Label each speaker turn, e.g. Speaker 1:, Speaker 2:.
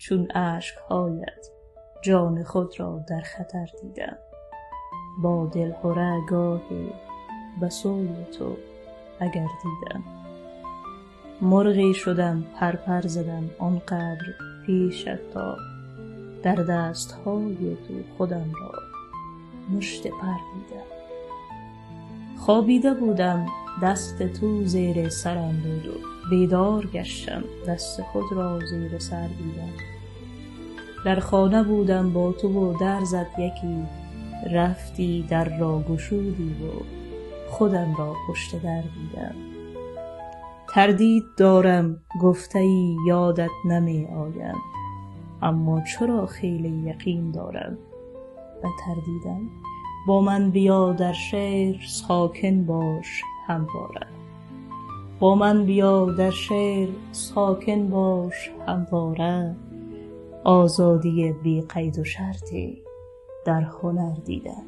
Speaker 1: چون اشک‌هایت جان خود را در خطر دیدم. با دلهره گاهی به سوی تو اگر دیدم. مرغی شدم پرپر زدم آنقدر پیشت تا در دستهای تو خودم را مشت پر دیدم. خوابیده بودم دست تو زیر سرم بود و بیدار گشتم دست خود را زیر سر دیدم. در خانه بودم با تو و در زد یکی، رفتی در را گشودی و خودم را پشت در دیدم. تردید دارم گفته ای یادت نمی آیم، اما چرا خیلی یقین دارم و تردیدم. با من بیا در شهر ساکن باش همواره، با من بیا در شهر ساکن باش همواره. آزادی بی قید و شرطی در هنر دیدم.